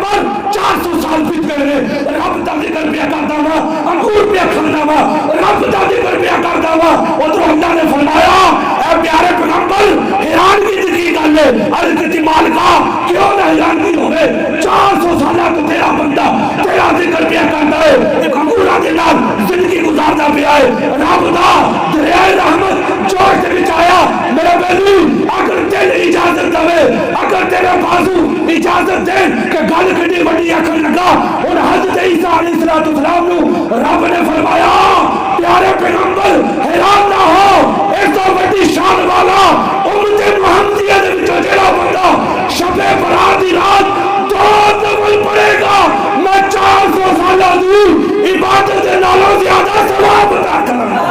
पैगंबर 400 साल बीत गए रब दा जिक्र पिया करदा वा अंगूर पिया खांदा वा रब दा जिक्र पिया करदा वा उधर अल्लाह ने फरमाया ए प्यारे पैगंबर हैरानगी की गल है अर्ज की मालिका क्यों ना हैरानगी होवे 400 साल तो तेरा बंदा तेरा जिक्र पिया करदा है एक अंगूरा दे नाल जिंदगी गुजारदा पिया है रब दा दरियाए रहमत जोर से बिछाया मेरे बेली अगर तेरी इजाजत दवे अगर तेरे बाजू इजाजत दे कि गल कितनी बड़ी आखन लगा और हज़रत ईसा अलैहिस्सलाम नु रब ने फरमाया प्यारे पैगंबर हैरान ना हो इस तो बड़ी शान वाला उम्मत मुहम्मदिया दे विचों जेड़ा बंदा शबे बरात दी रात 2 नफल पढ़ेगा मैं 400 साल दी इबादत दे नालों ज्यादा सवाब अता करांगा।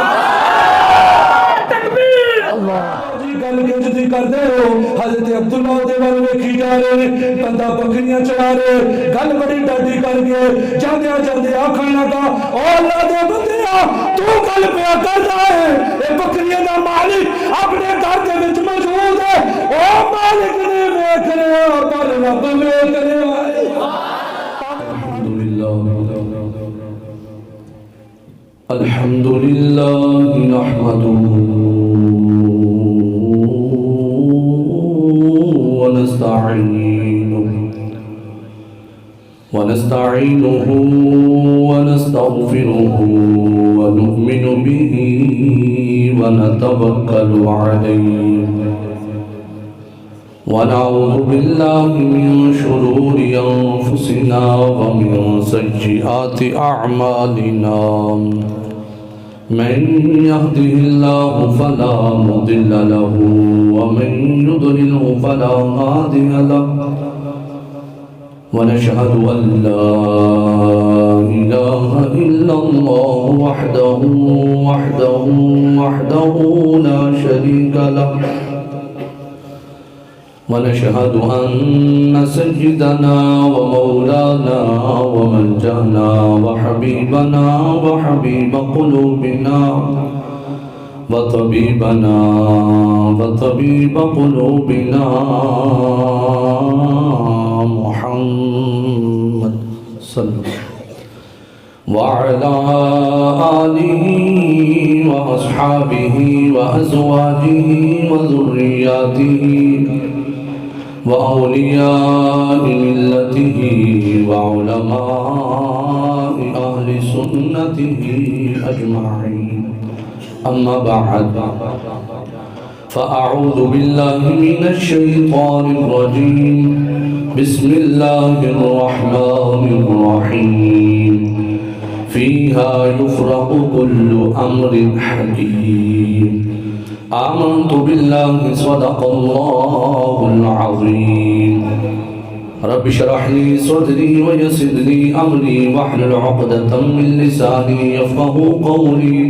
करते हो हज़रत अब्दुल्ला दे वाल वेखी जा रहे बंदा बकरियां चढ़ा रहे गल बड़ी डाडी कर गए जांदे जांदे आखन लगा ओ अल्लाह दे बंदिया तू गल पिया कर रहा है ए बकरियां दा मालिक अपने घर दे विच मौजूद है ओ मालिक ने वेख लिया पर रब वेख लिया। अल्हम्दुलिल्लाह नहमदुहु ونستعينه ونستغفره ونؤمن به ونتوكل عليه ونعوذ بالله من شرور أنفسنا ومن سيئات أعمالنا من يهده الله فلا مضل له ومن يضلله فلا هادي له ونشهد أن لا إله إلا الله وحده لا شريك له ونشهد أن سيدنا ومولانا وملجأنا وحبيبنا وحبيب قلوبنا وطبيب قلوبنا محمد صلى الله عليه وسلم وعلى آله وأصحابه وأزواجه وذرياته وأولياء ملته وعلماء أهل سنته أجمعين أما بعد فأعوذ بالله من الشيطان الرجيم بسم الله الرحمن الرحيم فيها يفرق كل أمر حكيم آمنت بالله صدق الله العظيم رب اشرح لي صدري ويسر لي أمري واحلل عقدة من لساني يفقهوا قولي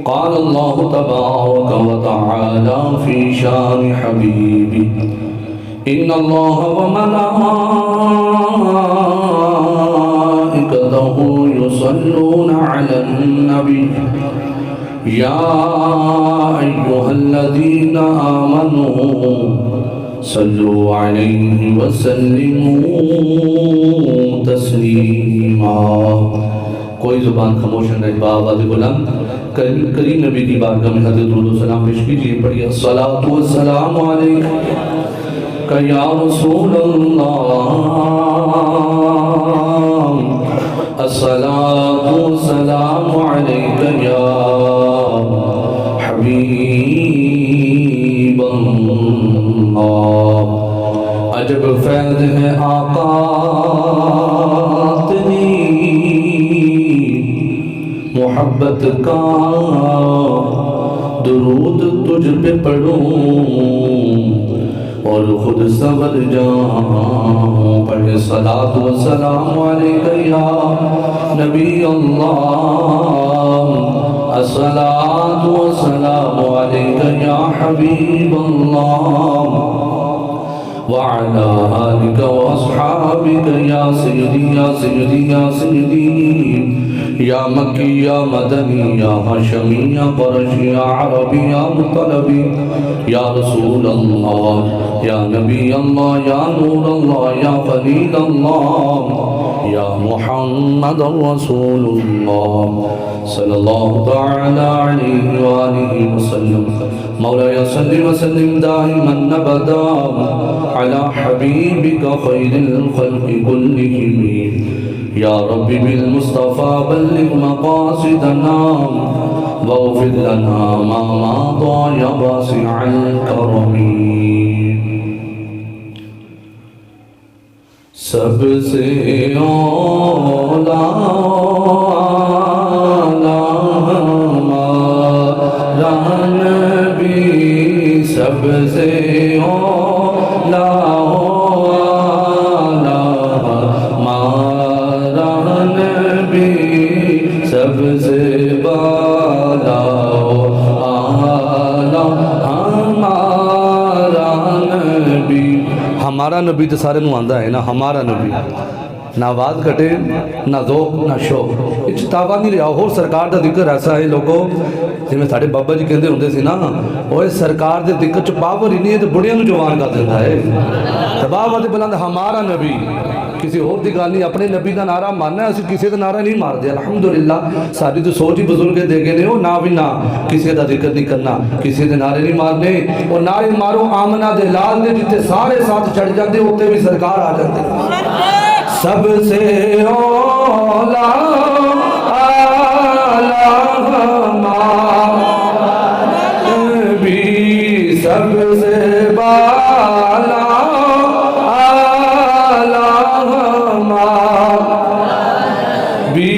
قال الله تبارك وتعالى في شان حبيبي إن الله وملائكته يصلون على النبي يا أيها الذين آمنوا صلوا عليه وسلموا تسليما। कोई जुबान खामोश न रहे बावाज़ बुलंद करीम नबी की बारगाह में हज़रत दुरूद व सलाम पेश कीजिए। पढ़िए अस्सलातु वस्सलामु अलैका या रसूल अल्लाह अस्सलातु वस्सलामु अलैका या हबीब अल्लाह। अजब फैज़ है आका मोहब्बत का दुरूद तुझ पे पढ़ूं और खुद सबर जाऊं। पढ़े सलातु व सलाम अलैका या नबी अल्लाह अस्सलातु व सलाम अलैका या हबीब अल्लाह व अला आलिका व अस्हाबिका या सय्यदी या सय्यदी या सय्यदी या मक्की या मदनी या हाशमी या कुरैशी या अरबी या मुतलबी या रसूल अल्लाह या नबी अल्लाह या नूर अल्लाह या खलील अल्लाह या मुहम्मद रसूलुल्लाह सल्लल्लाहु तआला अलैहि व आलिहि वसल्लम। मौलाया सल्लि व सल्लिम दाइमन अबदा अला हबीबिका खैरिल खल्क़ि कुल्लिहिम या रब्बि बिल मुस्तफ़ा बल्लिग मक़ासिदना वग़फ़िर लना मा मादा या वासिअल करमी। सबसे औला हमारा नबी, सबसे औला हमारा नबी, सबसे बाला आला हमारा नबी। हमारा नबी तो सारे नूं आंदा है ना, हमारा नबी ना आवाज़ कटे ना ज़ौक़ ना शौक चितावा नहीं लिया। होर सरकार का जिक्र ऐसा है लोगों जिमें साढ़े बाबा जी कहते होंगे सी ना, वो सरकार के जिक्र च पावर ही नहीं है तो बुढ़िया जवान कर देता है। तो बाबा तो बुलंद हमारा नबी, किसी होर की गल नहीं, अपने नबी का नारा मानना, असं किसी का नारा नहीं मारते। अलहमदुलिल्लाह सारी तो सोच ही बुजुर्ग दे गए ने, ना भी ना किसी का जिक्र नहीं करना, किसी के नारे नहीं मारने। और नारे मारो आमना दे लाल दे, जितने सारे साथ चढ़ जाते उत्ते भी सरकार आ जाते। सबसे औला आला नबी, सबसे बाला आला भी,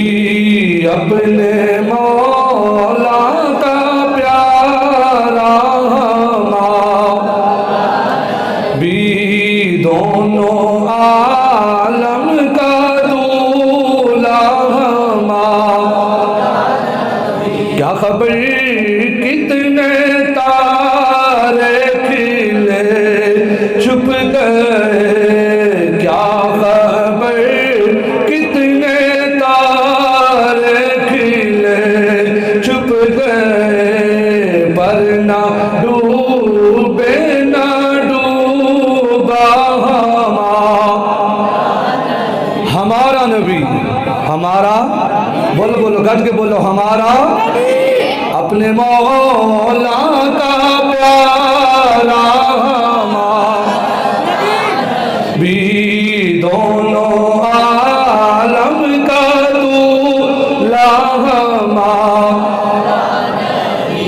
अपने मौला का प्यारा भी, दोनों आलम का दूल्हा। क्या खबर कितने तारे खिले छुप गए, क्या खबर कितने तारे खिले छुप गए, पर ना डूबे ना डूबा हमारा नबी। हमारा बोलो बोलो गज के बोलो, हमारा अपने मौला का प्यारा भी, दोनों आलम का दूल्हा।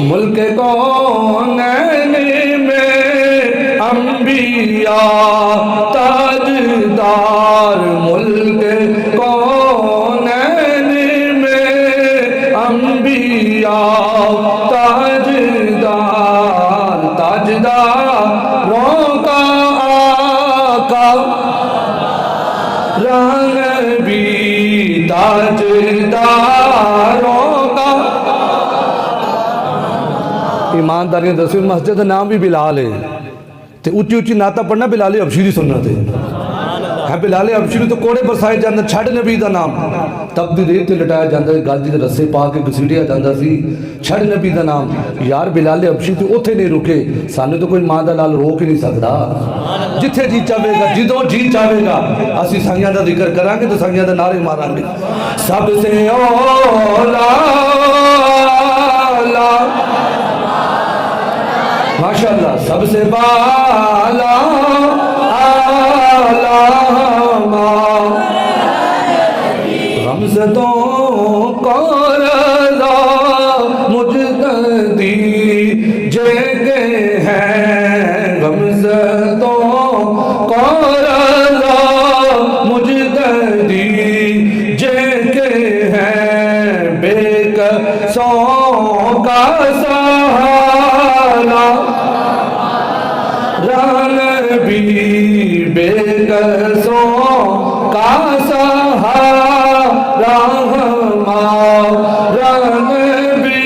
मुल्क कौनैन में अंबिया ताजदार, मुल्क कौनैन में अंबिया ताजदार, ताजदारों का आका नबी, ताजदारों का। ईमानदारी दसवीं मस्जिद का नाम भी बिलाल है, तो उच्ची उच्ची नाता पढ़ना बिलाल हबशी की सुन्नत है। बिलाल हबशी तो कोड़े बरसाए जाता, छड़ नबी का नाम तब की रेत लटाया जाता, गाजी के रस्से पा के घसीटिया जाता सी, छड़ नबी का नाम। यार बिलाल हबशी तो उत्थे नहीं रुके, सानू तो कोई मां का लाल रोक ही नहीं सकता। जिथे जी चाहेगा, जो जी चाहेगा असी साइयां का जिक्र करांगे तो साइयां के नारे मारांगे। सबसे औला माशाअल्लाह, सबसे बाला गमज़दों को रज़ा मुजतदी जगे हैं, गमज़दों को रज़ा मुजतदी जगे हैं, बेकसों का सहारा नबी, बेकसों का सहारा हमारा नबी,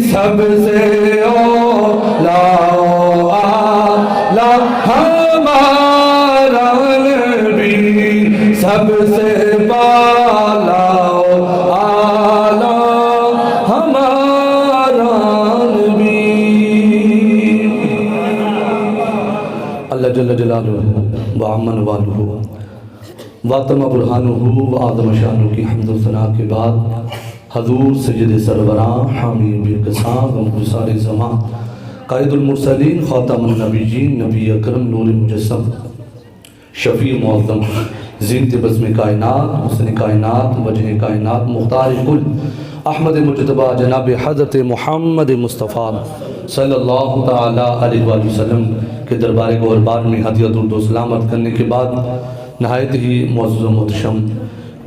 सबसे औला हमारा नबी, सबसे बाला जलालुहु व अमन वालुहु व तम बुरहानुहु व आदम शानु की हम्द सना के बाद हजूर सैयद सरवरा हामी बिरकसा व मुसार ज़मान कायदुल मुरसलीन ख़ातमुन नबीयीन नबी अकरम नूर मुजस्सम शफ़ी मुअज़्ज़म ज़ीनत बज़्म कायनात हुस्न कायनात वजह कायनात मुख्तार कुल अहमद मुजतबा जनाब हज़रत मुहम्मद मुस्तफ़ा सल्लल्लाहु ताला अलैहि वसल्लम के दरबार गौरबार में हदिया दुरूद व सलाम अर्ज़ करने के बाद नहायत ही मुअज़्ज़ज़ व मुहतरम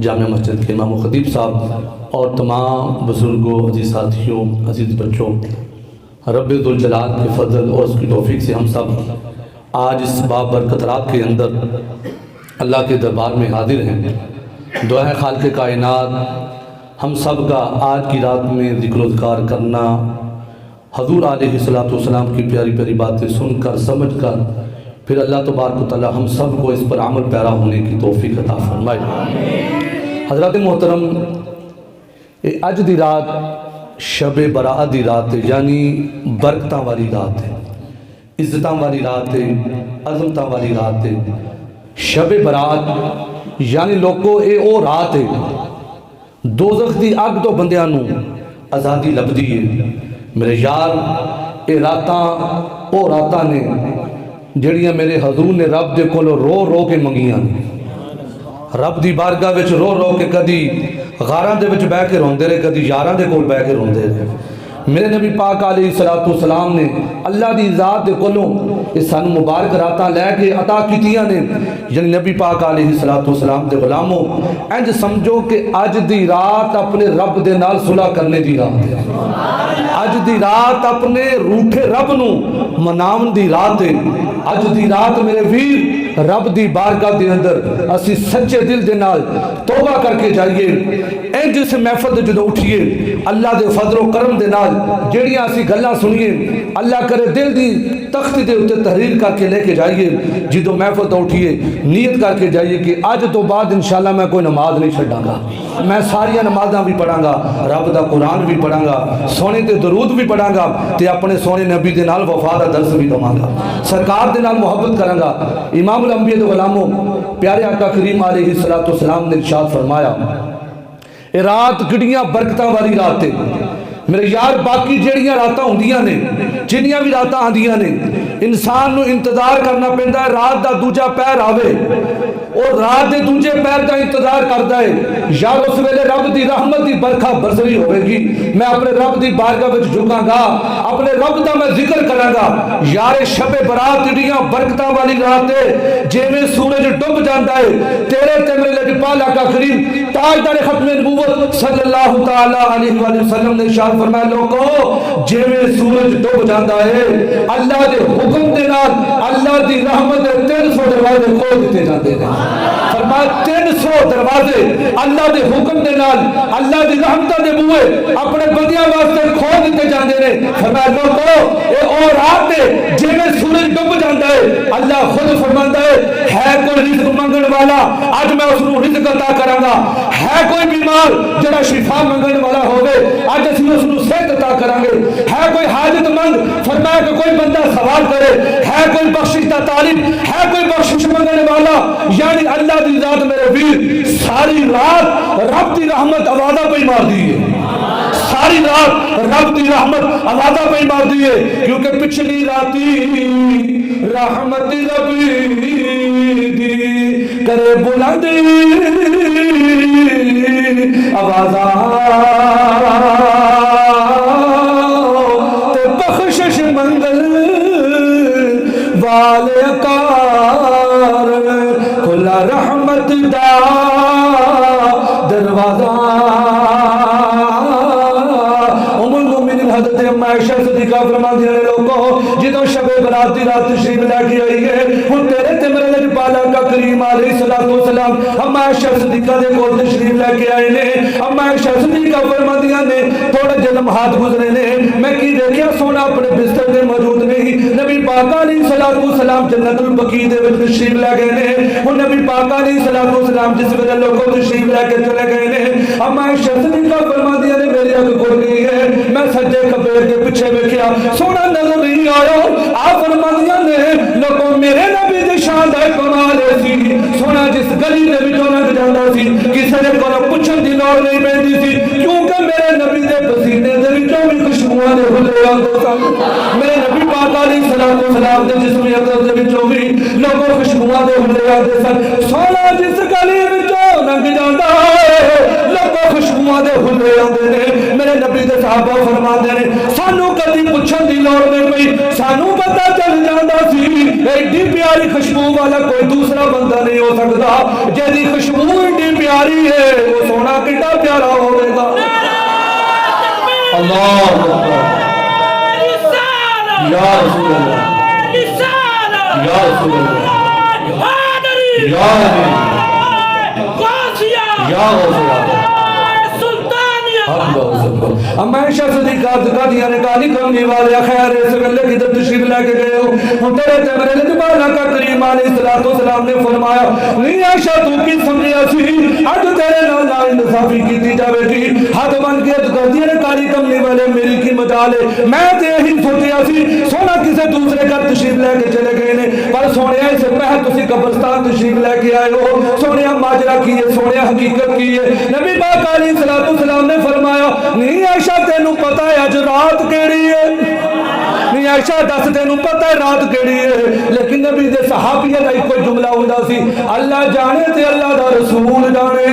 जामिया मस्जिद के इमाम व ख़तीब साहब और तमाम बुज़ुर्गों अज़ीज़ साथियों अज़ीज़ बच्चों, रब्बे दुल जलाल के फ़ज़ल और उसकी तौफ़ीक से हम सब आज इस बाबरकत रात के अंदर अल्लाह के दरबार में हाजिर हैं। दुआ है खालिक़ कायनात हम सब का आज की रात में ज़िक्र-ओ-ज़कार करना, हज़ूर अलैहिस्सलातु वस्सलाम की प्यारी प्यारी बातें सुनकर समझकर फिर अल्लाह तबारक व तआला हम सब को इस पर अमल पैरा होने की तौफ़ीक अता फरमाए। हज़रात मोहतरम, अज दी रात शब बराअत दी रात है, यानी बरकतां वाली रात है, इज्जतां वाली रात है, अज़मतां वाली रात है। शब बरात यानी लोगों ये वो रात है दोज़ख दी अग तो बंदियां नूं आज़ादी लभदी है। मेरे यार ये रातां वो रातां ने जड़ियां मेरे हजूर ने रब दे कोलों रो रो के मंगियां ने। रब दी बारगाह विच रो रो के कदी गारां दे विच बह के रोंदे रहे, कदी यारां दे कोल बह के रोंदे रहे। मेरे नबी पाक अलैहिस्सलातु वस्सलाम ने अल्लाह दी ज़ात दे कोलों इस सानू मुबारक रातां लैके अता कीतियां ने। यानी नबी पाक अलैहिस्सलातु वस्सलाम दे गुलामों, इंज समझो कि अज दी रात अपने रब दे नाल सुलह करने दी रात है। अज दी रात अपने रूठे रब नू मनावन दी रात है। अज दी रात मेरे वीर रब दी बारगाह दे अंदर असी सच्चे दिल दे नाल तौबा करके जाइए। इंज इस महफिल दे जदों उठिए अल्लाह दे फजलो करम दे नाल जेड़ियां असी गल्लां सुनिए, अल्लाह करे दिल दी तख्त दे उत्ते तहरीर करके लेके जाइए। जदों महफिल तो उठिए नीयत करके जाइए कि अज तो बाद इंशाअल्लाह मैं कोई नमाज नहीं छड्डांगा, मैं सारिया नमाज़ां भी पढ़ांगा, रब दा कुरान भी पढ़ांगा, सोने ते दरूद भी पढ़ांगा ते अपने सोने नबी दे नाल वफा दा दर्स भी दवांगा, सरकार दे नाल मोहब्बत करांगा। इमामुल अंबिया दे गुलामों, प्यारे आका करीम अलैहिस्सलातु वस्सलाम ने इरशाद फरमाया, ये रात किड़ियां बरकतां वाली रात है। मेरे यार बाकी जेड़ियां रातां हुंदियां ने, जिन्नियां भी रातां आंदियां ने, इंसान नूं इंतजार करना पैंदा है रात दा दूजा पैर आवे और रात दे दूजे पैर का इंतजार करता है। यार उस वेले रब दी रहमत दी बरखा बरसरी होगी, मैं अपने रब दी बारगाह विच झुकांगा, अपने रब दा मैं जिक्र करांगा। यार शबे बरात इडियां बरकतां वाली रात है, जिवें सूरज डुब जाता है तेरे ते मेरे लजपाल आका करीम ताजदार खत्म नबूवत सल्लल्लाहु ताला अलैहि वसल्लम ने इरशाद फरमाया, लोगों जिवें सूरज डुब जाता है अल्लाह दे हुक्म दे नाल अल्लाह दी रहमत दे 300 दरवाजे खोल दिते जाते हैं। फरमाया 300 दरवाजे अल्लाह दे हुक्म दे नाल अल्लाह दी रहमत दे बूहे अपने बंदियां वास्ते खोल दिते जाते हैं। फरमाया लोगों ये ओ रात है जिवें सूरज डुब जाता है अल्लाह खुद फरमाता है कोई रिज़्क मंगण वाला आज मैं उसनूं रिज़्क अता करांगा, है कोई बीमार जरा शिफा मंगण वाला होवे आज असीं उसनूं सेहत अता करांगे, है कोई हाजतमंद फरमाया कि कोई बंदा सवाल करे, है कोई बख्शिश दा तालिब, है कोई बख्शिश मंगने वाला। यानी अल्लाह दी ज़ात मेरे वीर सारी रात रब दी रहमत आवाज़ा पे मार दी है, सारी रात रब दी रहमत आवाज़ा पे मार दी है, क्योंकि पिछली राती रहमत रबी दी करे बुलंदी आवाज़ा ते बख्शिश मंगल वाले कार खुला रहमत दा दरवाजा। हज़रत अम्मा आयशा सिद्दीक़ा फरमांदी ने लोगों जिदों शबे बरात दी रात तशरीफ लेके आई है हुण तेरे ते मेरे लजपाल आका करीम अलैहिस्सलातु वस्सलाम अम्मा आयशा सिद्दीक़ा दे कोल तशरीफ लेके आए ने। अम्मा आयशा सिद्दीक़ा फरमांदियां ने थोड़े जे लम्हात गुजरे ने मैं की देखिया सोना अपने बिस्तर में मौजूद नहीं नबी पाक अलैहिस्सलाम जन्नतुल बकी दे विच तशरीफ ले गए ने हुण नबी पाक अलैहिस्सलाम जिस वेले लोगों तशरीफ लेके चले गए ने अम्मा सिद्दीका फरमांदियां ने मेरी अख खुल गई है मैं सज्जे खब्बे के पीछे देखिया सोना नजर नहीं आया आप फरमांदियां ने लोगों मेरे नबी दी शान दा कमाल सी सोना जिस गली दे विचों लंघ जांदा सी किसी ने कोलों पुछण दी लोड़ नहीं पैंदी सी क्योंकि मेरे नबी दे पसीने दे विचों भी खुशबूआं दे हुल्ले आउंदे सन मेरे नबी पाक अलैहिस्सलाम दे जिस्म अक़दस दे विचों भी लोगों खुशबूआं दे हुल्ले आउंदे सन सोना जिस गली विचों लंघ जांदा लोगों खुशबूआं दे हुल्ले आउंदे ने मेरे नबी दे सहाबा फरमांदे ने सानू कदी पुछण दी लोड़ नहीं पई सानू पता चल जांदा सी एडी प्यारी खुशबू वाला कोई दूसरा बंदा नहीं हो सकता जिहदी खुशबू एडी प्यारी है वो सोना कितना प्यारा होगा अल्लाह या रसूल अल्लाह या रसूल अल्लाह या या हमेशा सदीका दिया ने कहा कमने वाले खैर इस वेले किधर तशरीफ लेके गए हो हुण तेरे ते मेरे जबाना का करीम अलैहिस्सलाम ने फरमाया नहीं आयशा तू की समझिया सी अज तेरे नाल नाइंसाफी कीती जावेगी हाथ बन के कर दिया ने काली कमने वाले मेरी की मजाल है मैं ते यही सोचिया सी सोना किसी दूसरे घर तशरीफ लेके चले गए ने पर सोनिया इस पहले तुसी कब्रिस्तान तशरीफ लेके आए हो सोनिया माजरा की है सोनिया हकीकत की है नबी पाक अलैहिस्सलाम ने फरमाया नहीं आयशा तेनू पता है अज रात केड़ी है नहीं आयशा दस तेनू पता है रात केड़ी है लेकिन नबी दे सहाबिया का एक जुमला हुंदा सी अल्लाह जाने ते अल्लाह दा रसूल जाने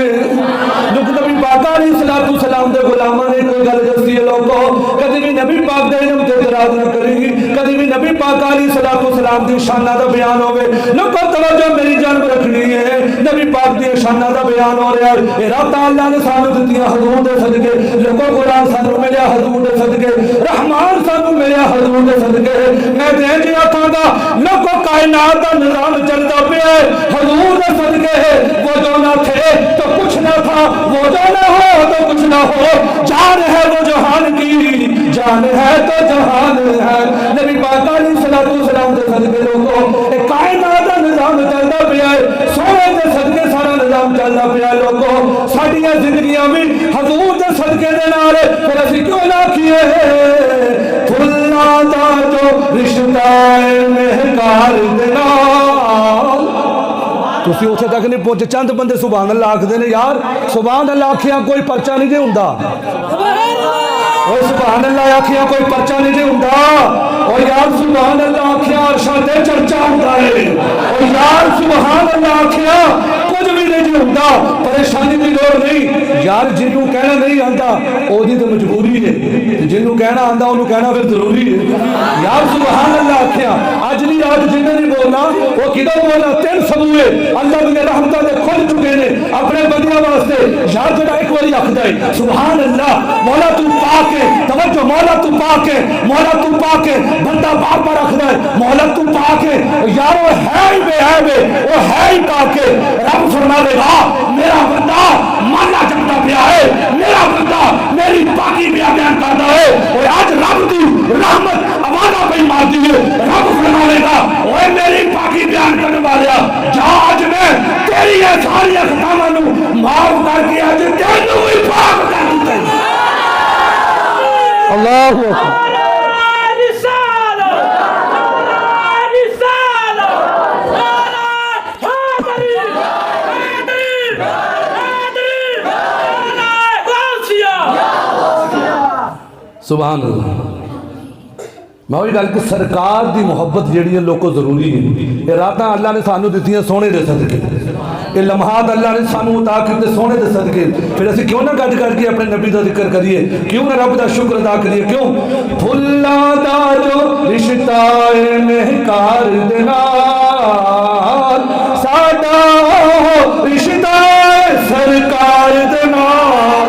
जो नबी पाक अलैहिस्सलाम दे गुलामां ने कोई गल दसी है लोगों कभी भी नबी पाक दे इल्म ते इतराज ना करेगी कभी भी नबी पाक अलैहिस्सलाम दी शाना दा बयान होवे लोगों तवज्जो मेरी जान रखनी है नबी पाक दी शाना दा बयान हो रहा है रब अल्लाह ने सानू दित्तियां हुजूर दे सदके लोगों कुरान सानू मिलिया हुजूर दे सदके रहमान सानू मिलिया हुजूर दे सदके मैं ते जी आखांगा लोगों कायनात दा निजाम चलदा पिया हुजूर दे सदके वो जो ना थे तो कुछ ना था वो जो ना हो तो कुछ ना हो जान है वो जहान की जान है तो जहान है नबी पाक अलैहिस्सलाम दे सदके लोगों कायनात दा निजाम चलदा पिया सोने दे सदके सारा निजाम चलदा पिया लोगों साडियां जिंदगियां भी हुजूर दे सदके दे नाल फिर असि क्यों ना किए फुल्ला दा जो रिश्ता है महकार दे नाल तुसी उथे तक नहीं पहुंचे चंद बंदे सुभान अल्लाह आखदे ने यार सुभान अल्लाह आखिया कोई पर्चा नहीं जे हुंदा सुभान अल्लाह आखिया कोई पर्चा नहीं जे हुंदा और यार सुभान अल्लाह आखिया अर्शा ते चर्चा हुंदा है और यार सुभान अल्लाह आखिया कुछ भी नहीं जे हुंदा परेशानी की लोड़ नहीं यार जिन्हों कहना नहीं आंदा ओदी तो मजबूरी है जिन्हों कहना आंदा उन्होंने कहना फिर जरूरी है यार सुभान अल्लाह आखिया अज दी रात जिन्हें नहीं बोलना वो किधर बोलना तीन सबूए अल्लाह दी रहमतां दे खुल चुके ने अपने बंदियां वास्ते यार जेड़ा एक बारी आखदा है सुभान अल्लाह मौला तू पाक है तवज्जो मौला तू पाक है मौला तू पाक है बंदा बार बार आखदा है मौला तू पाक है यार वो है ही पाक है रब फरमाएगा मेरा बंदा माना जमता पिया है मेरा बंदा मेरी पाकी बयान करता है और आज रब दी रहमत आवाज़ पे मारती है रब फरमाएगा ओए मेरी पाकी बयान करने वाला जा आज मैं तेरी ये सारी खतावां नु माफ करके आज तेनू भी पाक कर दूंगा अल्लाहू अकबर सुभान अल्लाह मैं वही गल कि सरकार की मुहब्बत जी लोगों जरूरी है ये रात अल्लाह ने सानू दित्तियां सोने दे सदके ये लम्हात अल्लाह ने सानू अता किए सोने दे सदके फिर असीं क्यों ना गज करके अपने नबी का जिक्र करिए क्यों ना रब का शुक्र अदा करिए क्यों फुल्ला दा जो रिश्ता है महकार दे नाल साडा रिश्ता सरकार दे नाल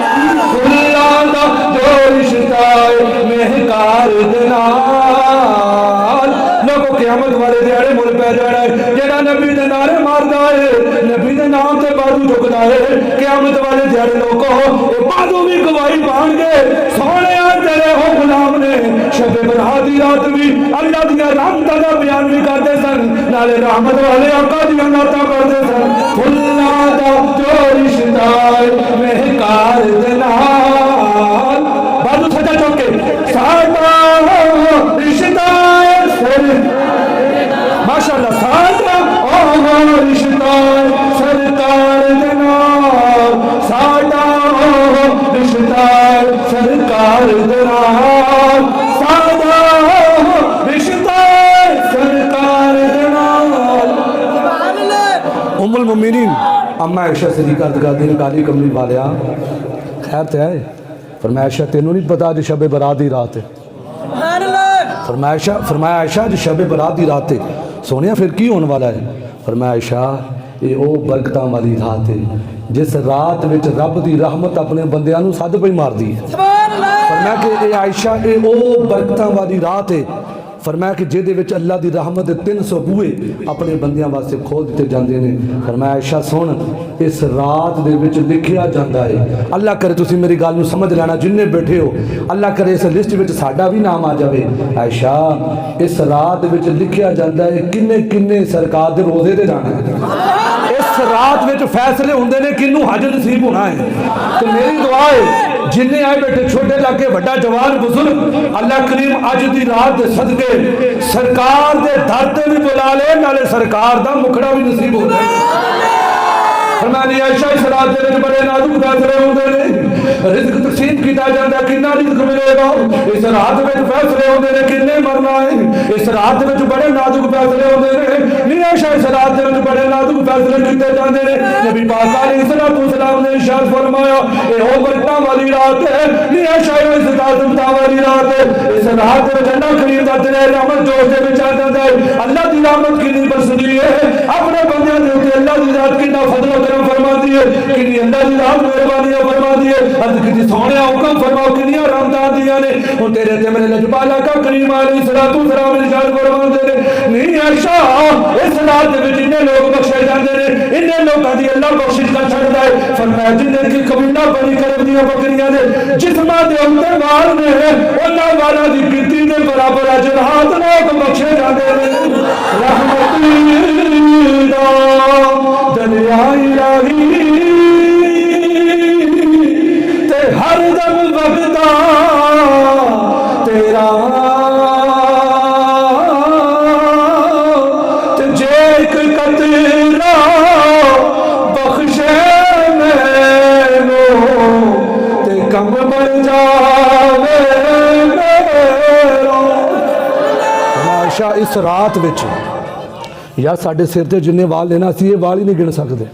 फुल्ला दा जो रिश्ता महकार दे नाल लोगों क़यामत वाले दिहाड़े मुल पै जाना है जेड़ा नबी दे नारे मारदा है नबी दे नाम ते बाजू झुकदा है क़यामत वाले दिहाड़े लोगों बाजू भी गवाही पाणगे सोहणिया बरात दी रात भी अल्लाह दी रहमतां दा बयान भी करते सन, नाले रहमत वाले आका दी नाता करते सन। फुल्लां दा जो रिश्ता महकार दे नाल बाजू सजा चौके साडा रिश्ता सर माशाअल्लाह साडा ओ रिश्ता सरकार दे नाल, साडा रिश्ता सरकार दे नाल, साडा रिश्ता सरकार दे नाल। उम्मुल मोमिनीन अम्मा आयशा सिद्दीक़ा रज़ियल्लाहु अन्हा काली कमली वालिया खैर ते आए फरमाया आयशा तेनू नहीं पता अज शब बरात की रात है। फरमाया आयशा अज शब बरात की रात है। सोनिया फिर की होने वाला है? फरमाया आयशा ये वो बरकतां वाली रात है जिस रात में रब की रहमत अपने बंदियां नूं सद पई मारदी है। फरमाया कि आयशा ये वो बरकतां वाली रात है, फरमाया कि जिहदे विच अल्लाह की रहमत 300 बूहे अपने बंदियां वास्ते खोल दिते जांदे ने। फरमाया आयशा सुन इस रात दे विच लिखिया जांदा है, अल्लाह करे तुसीं मेरी गल नूं समझ लेना जिन्ने बैठे हो, अल्लाह करे इस लिस्ट विच साडा भी नाम आ जाए। आयशा इस रात विच लिखिया जांदा है किन्ने किन्ने सरकार दे रोज़े ते जाना है, इस रात विच फैसले हुंदे ने किन्नू हज नसीब होना है। तो मेरी दुआ है जिन्ने आए बैठे छोटे लाके बड़ा जवान बुजुर्ग, अल्लाह करीम अज दी रात दे सदके सरकार दे दर ते भी बुला ले, नाले सरकार दा मुखड़ा भी नसीब हो जाए। फरमानी आयशा इस रात दे विच बड़े नाजुक फैसले होंदे ने, रिज़्क तकसीम कीता जांदा किन्ना रिज़्क मिलेगा, इस रात विच फैसले होंदे ने किन्ने मरना है, इस रात विच बड़े नाजुक फैसले होंदे ने। नी आयशा इस रात दे विच बड़े नाजुक फैसले कीते जांदे ने। नबी पाक अलैहिस्सलाम ने इरशाद फरमाया ए ओ बरकतां वाली रात है, नी आयशा इस ताज़मता वाली रात है, इस रात दे विच अल्लाह करीम दा दिल रहमत जोश दे विच आ जांदा है। अल्लाह दी रहमत कितनी बरसदी है अपने बंदियां दे उत्ते, अल्लाह दी रात कितना फजल फरमाती है, कि अल्लाह की रात मेहरबानियां फरमाती है। अर्ज की सोने हुक्म फरमाओ कितनी रहमतां दियां ने। हुण तेरे ते मेरे लजपाला का करीम अलैहिस्सलातु वस्सलाम इरशाद फरमाते ने, नहीं आयशा इस रात दे विच इन्ने लोग बख्शे जांदे ने, इन्ने लोकां दी अल्लाह बख्शिश कर छड़दा है। फरमाया जिन्ने की कबीला बनी करब दियां बकरियां दे जिस्मां दे उत्ते वाल ने, उन्हां वालां दी गिनती दे बराबर अज रात लोग बख्शे जांदे ने। रहमती दरिया ते हर दम वगदा तेरा, ते जे एक कतरा बख्शे मैनू ते कम बन जावे मेरा। आयशा इस रात विच या साढ़े सिर ते जिन्ने वाल ने ना असीं ये वाल ही नहीं गिन सकते,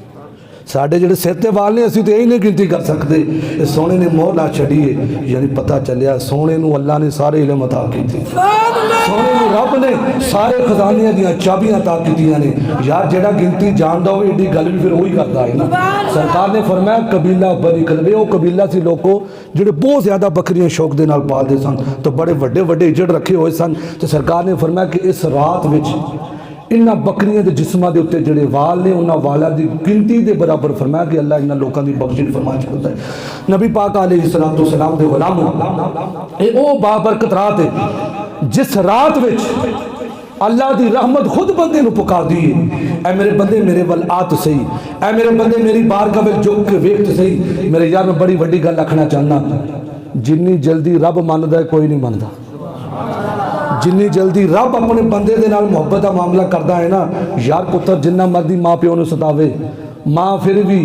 साढ़े जिहड़े सिर ते वाल ने असीं तो यही नहीं गिनती कर सकते। सोने ने मोहर ला छड़ी है, यानी पता चलिया सोने नूं अल्लाह ने सारे इल्म अता कीते, सोने नूं रब ने सारे खजानियां दियां चाबियां अता कीतियां ने। यार जिहड़ा गिनती जानदा होवे एडी गल भी फिर वही करदा है ना। सरकार ने फरमाया कबीला बनी कलबे, वो कबीला सी लोगों जिहड़े बहुत ज़्यादा बकरियां शौक दे नाल पालदे सन, तो बड़े वड्डे वड्डे इजड़ रखे हुए सन। तो सरकार ने फरमाया कि इस रात विच इन्हां बकरियां के जिस्मां के उत्ते जिहड़े वाल ने उन्हां वालां की गिनती के बराबर फरमाया कि अल्लाह इन्हां लोगों की बख्शिश फरमा छड्डदा है। नबी पाक अलैहिस्सलातु वस्सलाम दे गुलाम ये वो बाबरकत रात है जिस रात विच अल्लाह की रहमत खुद बंदे नूं पुकारदी है, ऐ मेरे बंदे मेरे वल आ तो सही, ऐ मेरे बंदे मेरी बारगाह विच झुक के वेख तो सही। मेरे यार मैं बड़ी वड्डी गल आखना चाहना, जिन्नी जल्दी रब मनदा है कोई नहीं मनदा, जिन्नी जल्दी रब अपने बंदे दे नाल मुहब्बत का मामला करता है ना, यार पुत्र जिन्ना मर्जी माँ प्यो नूं सतावे माँ फिर भी